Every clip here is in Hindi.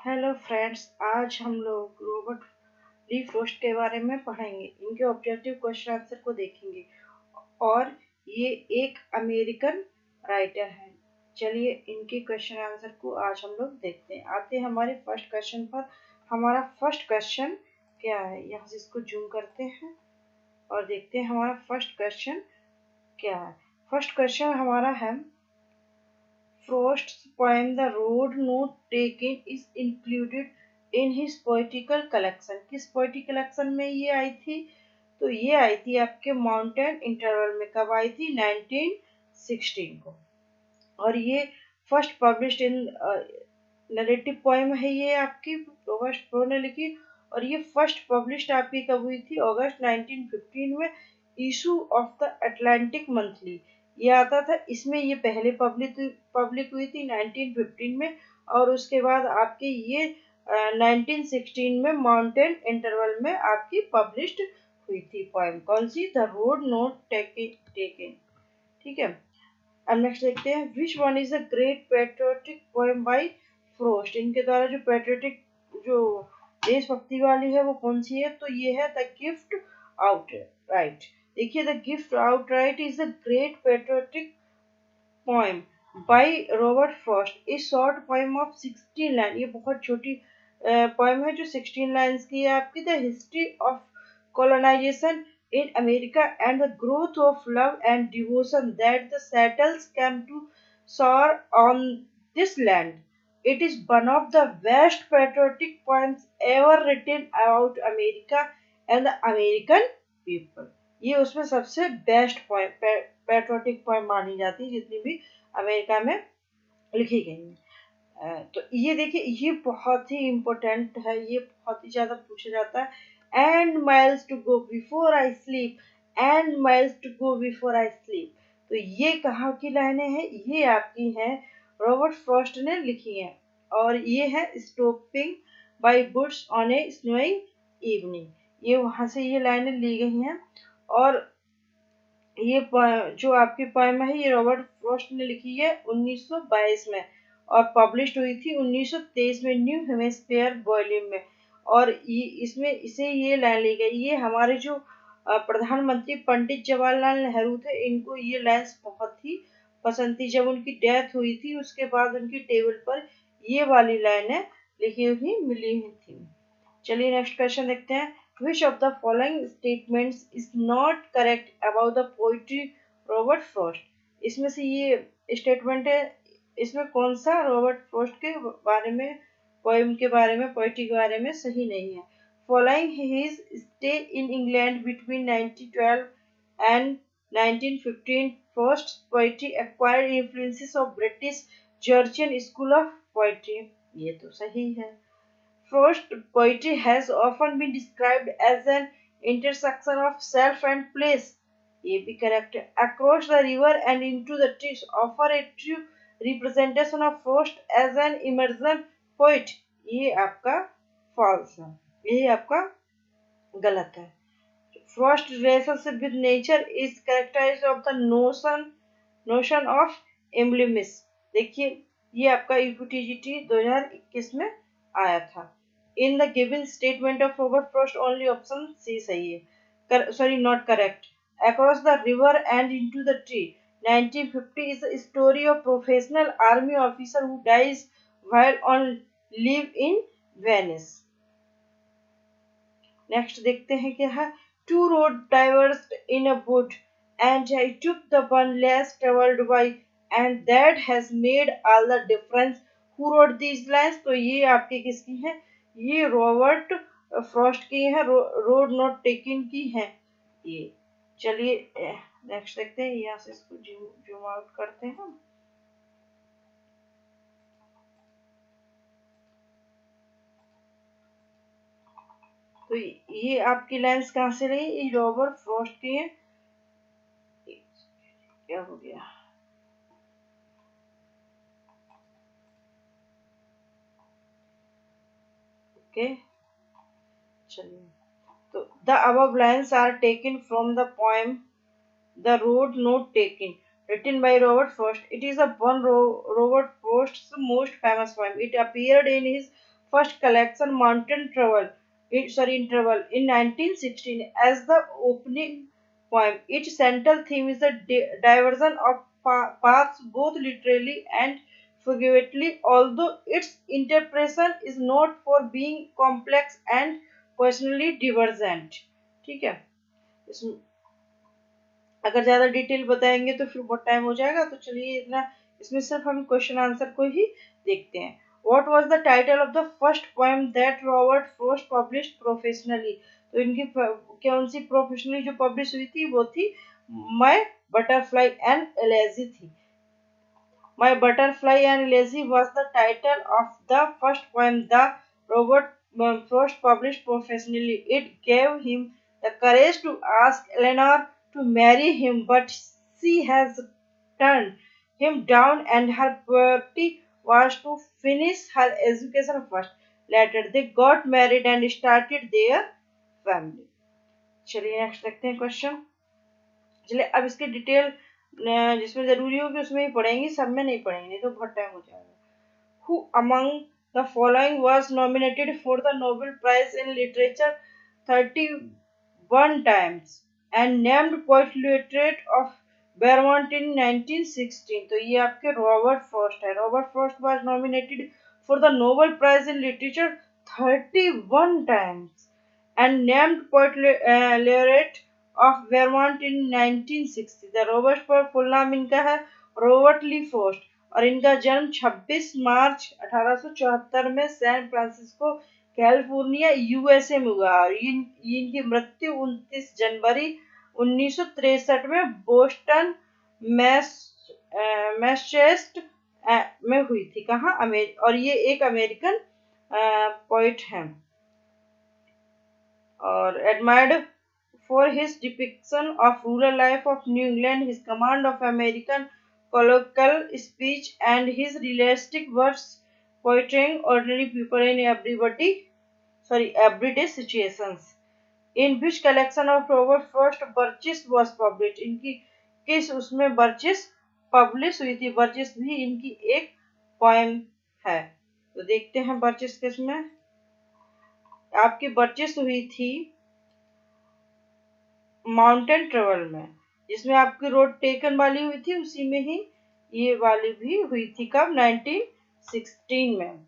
हेलो फ्रेंड्स, आज हम लोग रॉबर्ट ली फ्रॉस्ट के बारे में पढ़ेंगे। इनके ऑब्जेक्टिव क्वेश्चन आंसर को देखेंगे और ये एक अमेरिकन राइटर हैं। चलिए इनके क्वेश्चन आंसर को आज हम लोग देखते हैं। आते हैं हमारे फर्स्ट क्वेश्चन पर। हमारा फर्स्ट क्वेश्चन क्या है, यहाँ से इसको जूम करते हैं और देखते हैं हमारा फर्स्ट क्वेश्चन क्या है। फर्स्ट क्वेश्चन हमारा है, Frost's poem "The Road Not Taken" is included in his poetical collection। किस पोएटिक कलेक्शन में ये आई थी? तो ये आई थी आपके माउंटेन इंटरवल में। कब आई थी? 1916 को। और ये first published in narrative poem है, ये आपकी रॉबर्ट फ्रॉस्ट ने लिखी। और ये फर्स्ट पब्लिश्ड आपकी कब हुई थी? अगस्त 1915 में, issue of the Atlantic monthly ये आता था। इसमें ये पहले पब्लिक हुई थी 1915 में, और उसके बाद आपके ये 1916 में माउंटेन इंटरवल में आपकी पब्लिश्ड हुई थी पोएम। कौन सी? The road not taken. ठीक है। अब नेक्स्ट देखते हैं, which one is a great patriotic poem by frost. इनके द्वारा जो पेट्रियोटिक, जो देशभक्ति वाली है, वो कौन सी है? तो ये है द गिफ्ट आउट राइट। देखिए, the gift out right is a great patriotic poem by Robert Frost. A short poem of 16 line. ये बहुत छोटी पोएम है जो 16 लाइन्स की है आपकी। The history of colonization in America and the growth of love and devotion that the settles came to soar on this land. It is one of the best patriotic poems ever written about America and the American people. ये उसमें सबसे बेस्ट पोएम, पैट्रियोटिक पोएम मानी जाती है जितनी भी अमेरिका में लिखी गई है। तो ये देखिए, ये बहुत ही इम्पोर्टेंट है, ये बहुत ही ज्यादा पूछा जाता है। And miles to go before I sleep, and miles to go before I sleep. तो ये कहाँ की लाइनें हैं? ये आपकी हैं, रॉबर्ट फ्रॉस्ट ने लिखी हैं। और ये है stopping bye boots on a snowing evening. ये वहां से ये लाइनें ली गई हैं। और ये जो आपकी पोएम है, ये रॉबर्ट फ्रॉस्ट ने लिखी है 1922 में, और पब्लिश्ड हुई थी 1923 में न्यू हेमिस्फीयर वॉल्यूम में। और इसमें इसे ये लाइन ली गई। ये हमारे जो प्रधानमंत्री पंडित जवाहरलाल नेहरू थे, इनको ये लाइन्स बहुत ही पसंद थी। जब उनकी डेथ हुई थी, उसके बाद उनकी टेबल पर ये वाली लाइनें लिखी हुई मिली हुई थी। चलिए नेक्स्ट क्वेश्चन देखते हैं। Which of the following statements is not correct about the poetry Robert Frost? इसमें से ये स्टेटमेंट है, इसमें कौन सा रॉबर्ट फ्रॉस्ट के बारे में, पोएम के बारे में, पोएट्री के बारे में सही नहीं है? Following his stay in England between 1912 and 1915, Frost's poetry acquired influences of British Georgian School of Poetry। ये तो सही है। Frost poetry has often been described as an intersection of self and place। ये भी correct है। Across the river and into the trees offer a true representation of Frost as an immersion poet। ये आपका false है, ये आपका गलत है। Frost relationship with nature is characterized of the notion of emblemism। देखिए, ये आपका यूपीटीजीटी 2021 में आया था। In the given statement of Robert Frost only option C सही है, sorry not correct. Across the river and into the tree 1950 is a story of professional army officer who dies while on leave in Venice। Next देखते हैं क्या है। Two road diverged in a wood and I took the one less travelled by and that has made all the difference. Who wrote these lines? तो ये आपकी किसकी है? ये रॉबर्ट फ्रॉस्ट की है, रोड नॉट टेकन की है ये। चलिए नेक्स्ट देखते हैं, यहाँ से इसको जूम आउट करते हैं। तो ये आपकी लाइन्स कहाँ से रही? ये रॉबर्ट फ्रॉस्ट की है। क्या हो गया? ओके, चलिए। तो the above lines are taken from the poem "The Road Not Taken", written by Robert Frost. It is Robert Frost's most famous poem. It appeared in his first collection Mountain Travel, Interval in 1916 as the opening poem. Its central theme is the diversion of paths both literally and figuratively, although its interpretation is not for being complex and personally divergent. ठीक है, इस अगर ज्यादा डिटेल बताएंगे तो फिर बहुत टाइम हो जाएगा, तो चलिए इतना, इसमें सिर्फ हम क्वेश्चन आंसर को ही देखते हैं. What was the title of the first poem that Robert Frost published professionally? तो इनकी कौन सी प्रोफेशनली जो पब्लिश हुई थी वो थी माय बटरफ्लाई एंड एलेजी थी. My Butterfly and Lazy was the title of the first poem the Robert Frost published professionally. It gave him the courage to ask Eleanor to marry him, but she has turned him down, and her priority was to finish her education first. Later, they got married and started their family. चलिए नेक्स्ट देखते हैं क्वेश्चन. चलिए अब इसकी डिटेल जिसमें जरूरी होगी उसमें ही पढ़ेंगे, सब में नहीं पढ़ेंगे, नहीं तो बहुत टाइम हो जाएगा. Who among the following was nominated for the Nobel Prize in Literature 31 times and named poet laureate of Vermont in 1916? तो ये आपके रॉबर्ट फ्रॉस्ट है. Robert Frost was nominated for the Nobel Prize in Literature 31 times and named poet laureate of Vermont in 1960. The Robert पर फुल नाम इनका है रॉबर्ट ली फ्रॉस्ट और इनका जन्म 26 मार्च 1874 में सैन फ्रांसिस्को कैलिफोर्निया यूएसए में हुआ और इनकी मृत्यु 29 जनवरी 1963 में बोस्टन मैसेचुसेट्स में हुई थी. कहाँ? और ये एक अमेरिकन पोइट हैं और admired for his depiction of rural life of New England, his command of American colloquial speech, and his realistic verse portraying ordinary people in everyday situations. In which collection of Robert Frost Burgess was published? इनकी किस उसमें बर्चिस पब्लिश हुई थी? बर्चिस भी इनकी एक पोएम है. तो देखते हैं बर्चिस किसमें. आपकी बर्चिस हुई थी माउंटेन ट्रेवल में, जिसमें आपकी रोड टेकन वाली हुई थी, उसी में ही ये वाली भी हुई थी. कब? 1916 में.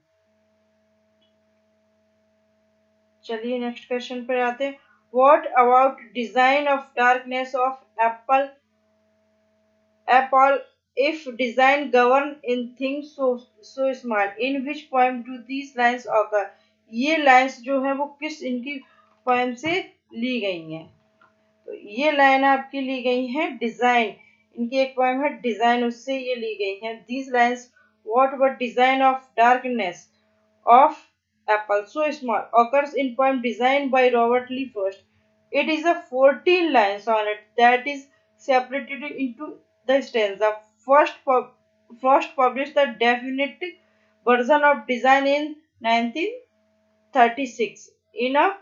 चलिए नेक्स्ट क्वेश्चन पर आते हैं. What about design of darkness of Apple if design govern in things so small? In which poem do these lines occur? ये लाइंस जो है वो किस इनकी पोएम से ली गई हैं? तो ये लाइन आपकी ली गई है डिजाइन, इनकी एक पोएम है डिजाइन, उससे ये ली गई है. These lines what were design of darkness of Apple so small occurs in poem designed by Robert Lee Frost. It is a 14 line sonnet that is separated into the stanza. Frost published the definitive version of design in 1936 in a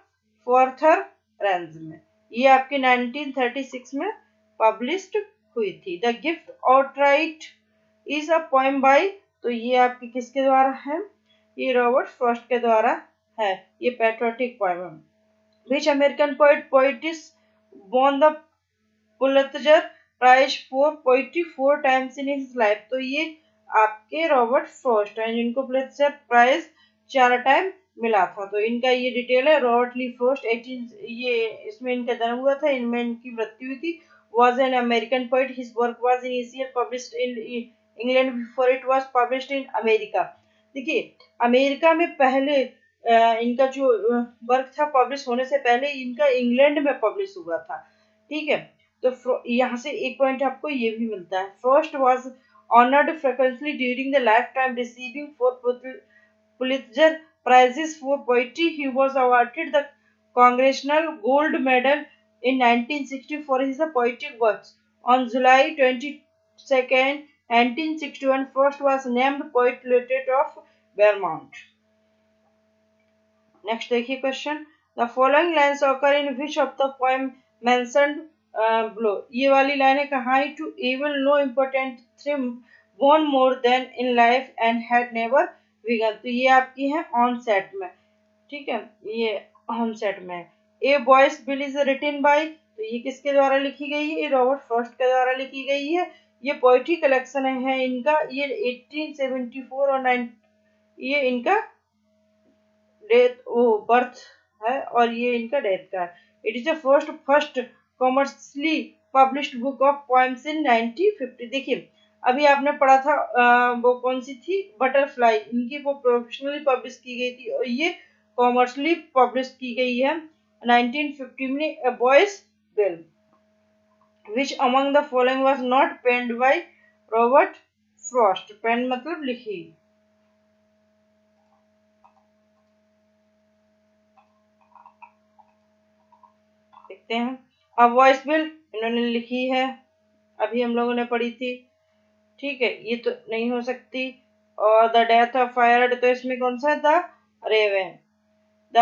fourth range में. ये आपके 1936 में पब्लिश्ड हुई थी. The gift outright is a poem by, तो ये आपके किसके द्वारा है? ये रॉबर्ट फ्रॉस्ट के द्वारा है. ये पैट्रियोटिक पोएम है. Which American पोइटिस won the Pulitzer Prize for Poetry 4 times in his life? तो ये आपके रॉबर्ट फ्रॉस्ट हैं जिनको पुलित्जर प्राइज 4 टाइम मिला था. तो इनका ये डिटेल है. रॉबर्ट ली फ्रॉस्ट 18 ये इसमें इनका जन्म हुआ था, इनमें इनकी मृत्यु हुई थी. was an American poet. His work was initially published in England before it was published in America. देखिए अमेरिका में पहले इनका जो वर्क था पब्लिश होने से पहले इनका इंग्लैंड में पब्लिश हुआ था. ठीक है, तो यहाँ से एक पॉइंट आपको ये भी मिलता है. Frost was honored frequently during the lifetime, receiving 4 Pulitzer Prizes for poetry. He was awarded the Congressional Gold Medal in 1960 for his poetic works. On July 22nd, 1961, Frost was named Poet Laureate of Vermont. Next देखिए question. The following lines occur in which of the poem mentioned below? ये वाली लाइनें कहाँ है? To evil no important thing won more than in life and had never vegan, तो ये आपकी है ऑन सेट में, ठीक है, ये ऑन सेट में। ए boys bill is written by, तो ये किसके द्वारा लिखी गई है? ये रॉबर्ट फ्रॉस्ट के द्वारा लिखी गई है। ये पोइट्री कलेक्शन है इनका, ये 1874 और 9, ये इनका डेथ वो बर्थ है और ये इनका डेथ का है। It is the first commercially published book of poems in 1950। देखिए अभी आपने पढ़ा था वो कौन सी थी, बटरफ्लाई, इनकी वो प्रोफेशनली पब्लिश की गई थी और ये कॉमर्शियली पब्लिश की गई है 1950 में। ए boys bill which among the following was not penned by Robert Frost. Pen मतलब लिखी, देखते हैं। अब वॉइस बिल इन्होंने लिखी है, अभी हम लोगों ने पढ़ी थी, ठीक है, ये तो नहीं हो सकती। और द डेथ ऑफ फायर, तो इसमें कौन सा था? Raven. The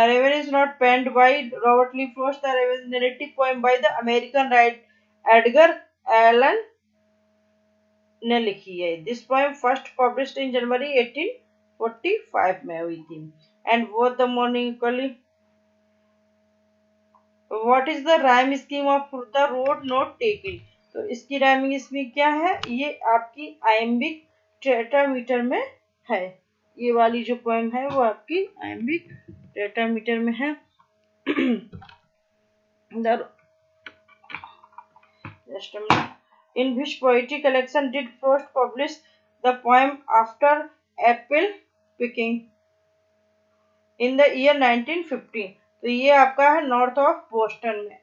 Raven is not पेन्ड by Robert Lee Frost. The Raven narrative poem by the American right Edgar Allan ने लिखी है। This poem first published in जनवरी 1845 में हुई थी। एंड वो the morning equally, what is the rhyme scheme of the road not taken, तो इसकी राइमिंग स्कीम क्या है? ये आपकी आयम्बिक टेट्रामीटर में है। ये वाली जो पोएम है वो आपकी आयम्बिक टेट्रामीटर में है। The just a minute. In which poetry collection did Frost publish the poem after apple picking in the year 1915? तो ये आपका है नॉर्थ ऑफ बोस्टन में।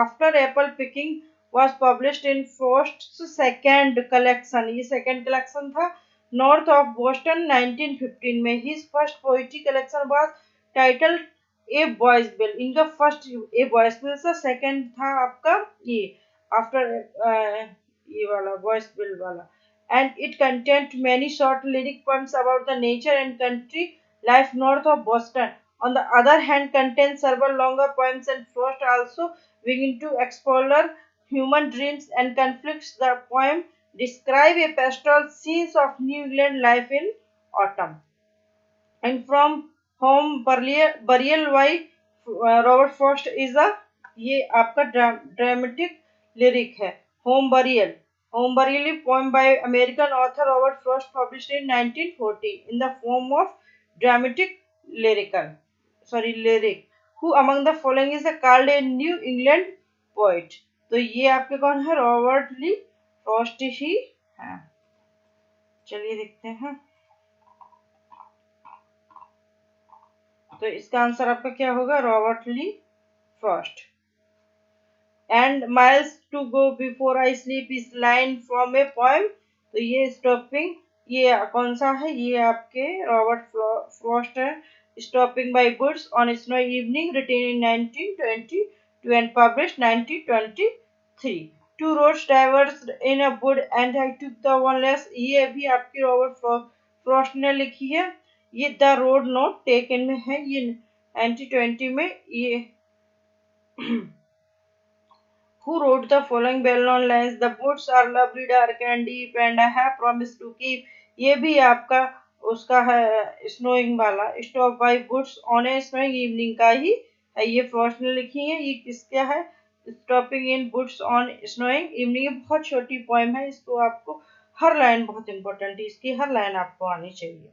After Apple picking was published in Frost's second collection, ये सेकेंड कलेक्शन था नॉर्थ ऑफ बोस्टन 1915 में। His first poetry collection was titled A boys bill, इनका फर्स्ट ए बॉयज बिल था, सेकेंड था आपका ये आफ्टर ये वाला बॉयज बिल वाला। And it content many short lyric poems about the nature and country life north of Boston. On the other hand, contains several longer poems, and Frost also begin to explore human dreams and conflicts. The poem describe a pastoral scenes of New England life in autumn. And from home burial by Robert Frost is a, ये आपका ड्रामेटिक लिरिक है। Home burial, home burial poem by American author Robert Frost published in 1940 in the form of dramatic lyrical lyric. Who among the following is called a new England poet, तो ये आपके कौन है? रॉबर्ट ली फ्रॉस्ट ही है। चलिए देखते हैं, तो इसका आंसर आपका क्या होगा? Robert Lee Frost. And miles to go before I sleep is line from a poem, तो ये स्टॉपिंग, ये कौन सा है? ये आपके रॉबर्ट फ्रॉस्ट है। Stopping by woods on snow evening written in 1922 and published 1923। Two roads diverged in a wood and I took the one less, ये भी आपकी रॉबर्ट फ्रॉस्ट ने लिखी है। ये द रोड नॉट टेकन में है, ये 1920 में। ये who wrote the following well-known lines? The woods are lovely, dark and deep, and I have promised to keep. ये भी आपका उसका है स्नोइंग वाला, stop by woods on a snowing evening का ही है। ये फ्रॉस्ट ने लिखी है। ये किसका है? Stopping in woods on snowing evening. ये बहुत छोटी पोएम है, इसको आपको हर लाइन बहुत इंपॉर्टेंट है, इसकी हर लाइन आपको आनी चाहिए,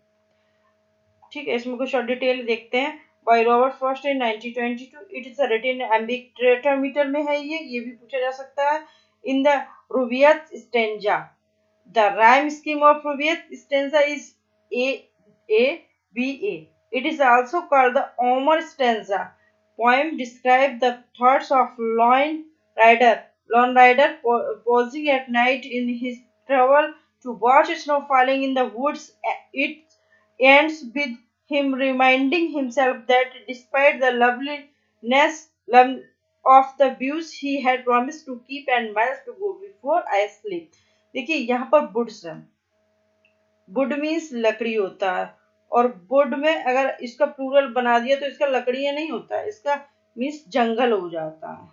ठीक है। इसमें कुछ और डिटेल देखते हैं। By Robert Frost in 1922, it is written एम्बिक tetrameter में है। ये भी पूछा जा सकता है। In the रूबियत stanza, the rhyme scheme of रूबियत stanza is a A B A. It is also called the Omar stanza. poem describe the thoughts of lone rider pausing at night in his travel to watch snow falling in the woods. It ends with him reminding himself that despite the loveliness of the views he had promised to keep and miles to go before I sleep. देखिए यहाँ पर वुड्स है, वुड मीन्स लकड़ी होता है, और वुड में अगर इसका प्लूरल बना दिया तो इसका लकड़ियां नहीं होता है, इसका मीन्स जंगल हो जाता है।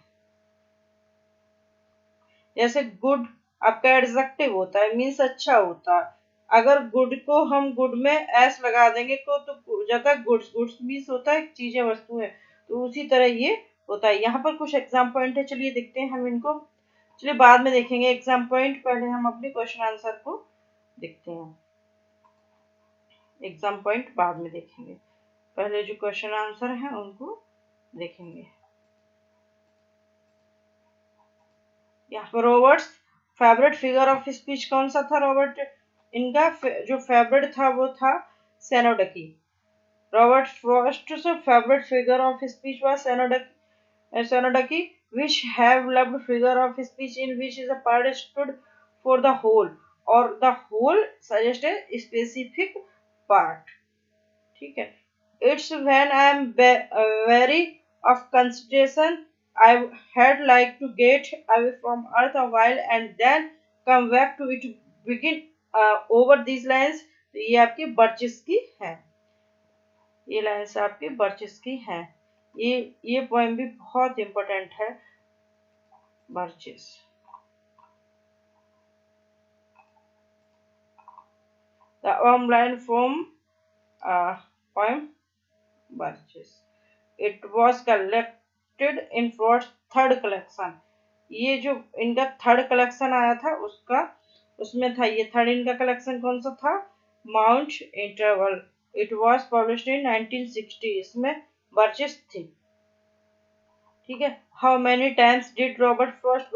जैसे गुड आपका एडजेक्टिव होता है, मीन्स अच्छा होता है। अगर गुड को हम गुड में एस लगा देंगे तो ज्यादा गुड्स, गुड्स मीन्स होता है चीजें, वस्तु है, तो उसी तरह ये होता है। यहाँ पर कुछ एग्जाम पॉइंट है, चलिए देखते हैं हम इनको। चलिए बाद में देखेंगे एग्जाम पॉइंट, पहले हम अपने क्वेश्चन आंसर को देखते हैं। एग्जाम पॉइंट बाद में देखेंगे, पहले जो क्वेश्चन आंसर है उनको देखेंगे। यहाँ पर Roberts favourite figure of speech कौन सा था? रॉबर्ट इनका जो फेवरेट था वो था सेनोडकी। Robert Frost favourite figure of speech was Senodaki, which have loved figure of speech in which is a part stood for the whole, or the whole suggest a specific part. ठीक है। It's when I am weary of consideration, I had like to get away from earth a while and then come back to it. Begin over these lines। तो ये आपकी बर्चिस की है, ये लाइन्स आपकी बर्चिस की हैं। ये पोएम भी बहुत इंपॉर्टेंट है, बर्चिस। The one line from poem बर्चिस, it was collected in Frost third collection. ये जो इनका थर्ड कलेक्शन आया था उसमें था ये। थर्ड इनका कलेक्शन कौन सा था? Mount interval. It was published in 1960, इसमें बर्चिस थी। ठीक है। How many times did Robert Frost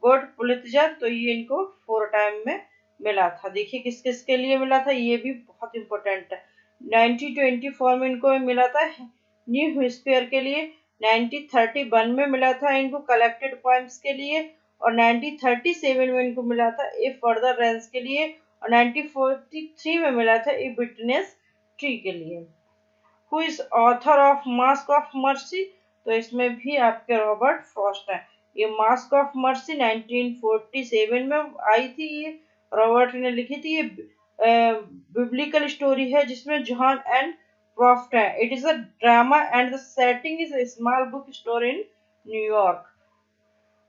got Pulitzer? तो ये इनको 4 टाइम में मिला था। देखिए किस किस के लिए मिला था, ये भी बहुत इंपॉर्टेंट है। 1924 में इनको मिला था न्यू हेम्स्फीयर के लिए, 1931 में मिला था इनको कलेक्टेड पोएम्स के लिए, और 1937 में इनको मिला था ए फर्दर रेंस के लिए, और 1943 में मिला था ए विटनेस ट्री के लिए। Who is author of mask of mercy? तो इसमें भी आपके रॉबर्ट फ्रॉस्ट है। ये मास्क ऑफ मर्सी 1947 में आई थी, ये रॉबर्ट ने लिखी थी। ये बिब्लिकल स्टोरी है जिसमें जॉन एंड प्रॉफ्ट है। It is a drama and the setting is a small book store in New York.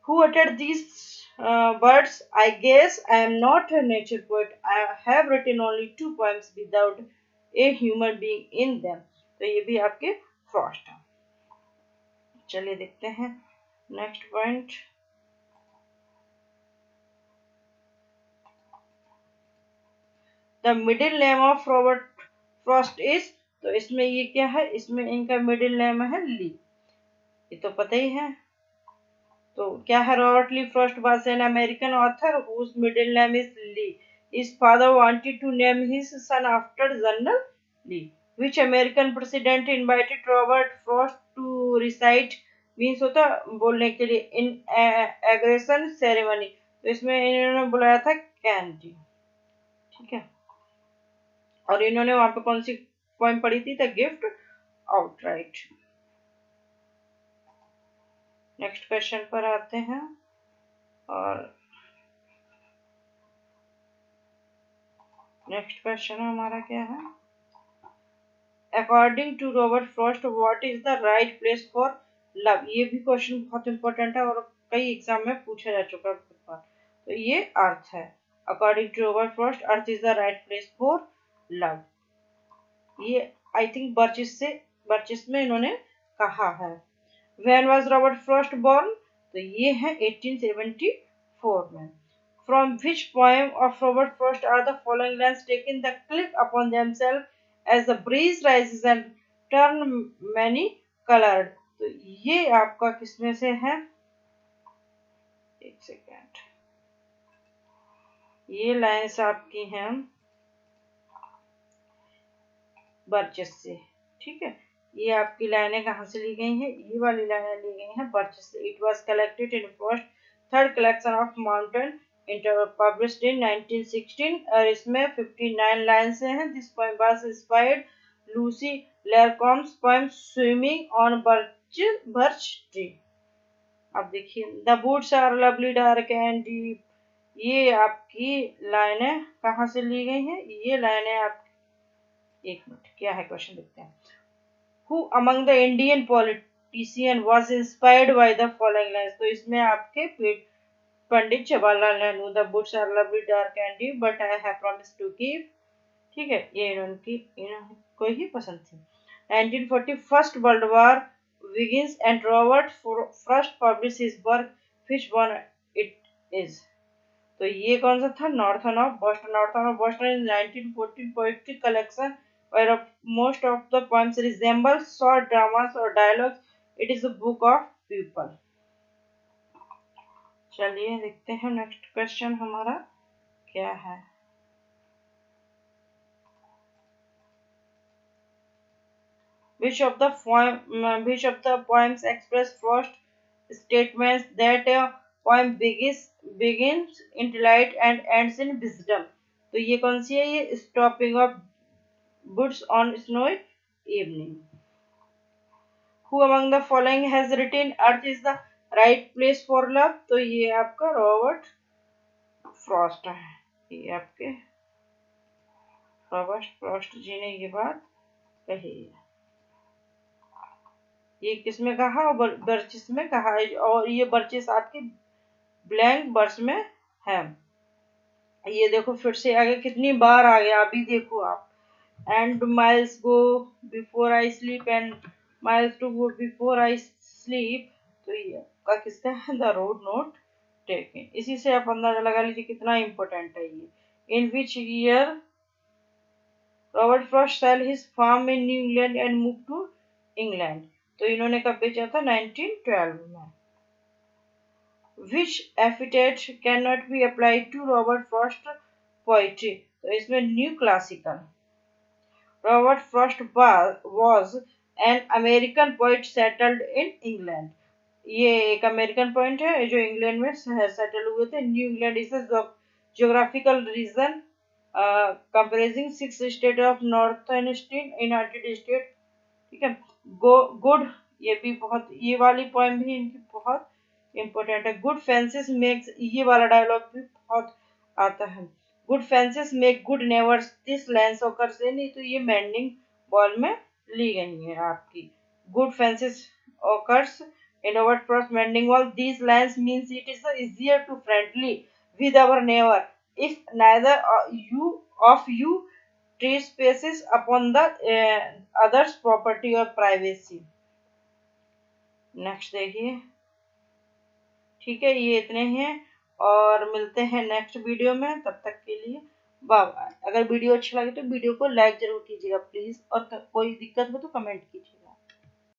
Who uttered these words? I guess I am not a nature poet. I have written only 2 poems without a human being in them. तो ये भी आपके फ्रॉस्ट है। चलिए देखते हैं next point. The middle name of Robert Frost is, तो इसमें ये क्या है? इसमें इनका मिडिल नेम है ली, ये तो पता ही है। तो क्या है? Robert Lee Frost was an American author whose middle name is Lee. His father wanted to name his son after General Lee. Which American president invited Robert Frost to recite, means होता बोलने के लिए, इन एग्रेशन सेरेमनी? तो इसमें इन्होंने बुलाया था कैंडी। ठीक है। और इन्होंने वहां पे कौन सी पोएम पढ़ी थी? The gift outright. Next question पर आते हैं, और नेक्स्ट क्वेश्चन हमारा क्या है? According to Robert Frost what is the right place for love? ये भी क्वेश्चन बहुत इंपॉर्टेंट है और कई एग्जाम में पूछा जा चुका है। तो ये अर्थ है। According to Robert Frost earth is the right place for love. ये आई थिंक बर्चिस में इन्होंने कहा है। When was Robert Frost born? तो ये है 1874 में। From which poem of Robert Frost are the following lines taken? The click upon themselves as the breeze rises and turn many colored। तो ये आपका किसमें से है? एक सेकेंड, ये लाइन्स आपकी हैं बर्चेस से। ठीक है। ये आपकी लाइनें कहाँ से ली गई हैं? ये वाली लाइनें ली गई हैं बर्चेस से। It was collected in first third collection of mountain interval published in 1916, और इसमें 59 लाइन्स हैं। This poem was inspired Lucy लेरकॉम्स poem swimming on birch tree. अब देखिए the woods are lovely dark and deep. ये आपकी लाइनें कहाँ से ली गई हैं? ये लाइनें आप, एक मिनट, क्या है क्वेश्चन देखते हैं। Who among the Indian politician was inspired by the following lines? तो इसमें आपके Pandit Jawaharlal Nehru, the Wood's are lovely dark and deep but I have promise to keep. ठीक है, ये इनको ही पसंद थी। 1940 first world war begins and Robert Frost published his work which one it is। तो ये कौन सा था? Northern of Boston. Northern of Boston in 1914 poetry collection where most of the poems resemble short dramas or dialogues। It is a book of people। चलिए देखते हैं नेक्स्ट क्वेश्चन हमारा क्या है। Which of the poems express Frost statements that a poem begins in delight and ends in wisdom? तो ये कौन सी है? ये stopping of boots on snowy evening. Who among the following has written Earth is the right place for love? तो ये आपका रॉबर्ट फ्रॉस्ट है। ये आपके रॉबर्ट फ्रॉस्ट जी ने ये बात कही है। ये किसमें कहा? बर्चिस में कहा है, और ये बर्चिस आपकी ब्लैंक वर्स में है। ये देखो फिर से आगे कितनी बार आ गया, अभी देखो आप। And miles go before I sleep and miles to go before I sleep. तो ये का किसका है? The road not taken. इसी से आप अंदाजा लगा लीजिए कितना इंपॉर्टेंट है ये। इन which year Robert Frost sell his farm in new England and move to England. तो इन्होंने कब बेचा था? 1912 में। Which epithet cannot be applied to Robert Frost poetry? तो इसमें new classical. Robert Frost was an American poet settled in England। ये एक अमेरिकन पॉइंट है जो इंग्लैंड में सेटल हुए थे। New England is geographical region compressing 6 state of northern United state. ठीक है। गुड, ये भी बहुत, ये वाली पोएम भी इनकी बहुत इंपॉर्टेंट है। गुड फेंसेस मेक्स, ये वाला डायलॉग भी बहुत आता है। Good fences make good नेवर्स, this lines occur से नहीं, तो ये मेंडिंग बॉल में ली गई है आपकी। Good fences occurs in Robert Frost mending ball, these lines means it is easier to friendly with our neighbor if neither you trespasses upon the others property or privacy। Next देखिए। ठीक है, ये इतने ही हैं और मिलते हैं नेक्स्ट वीडियो में। तब तक के लिए बाय बाय। अगर वीडियो अच्छा लगे तो वीडियो को लाइक जरूर कीजिएगा प्लीज, और कोई दिक्कत हो तो कमेंट कीजिए।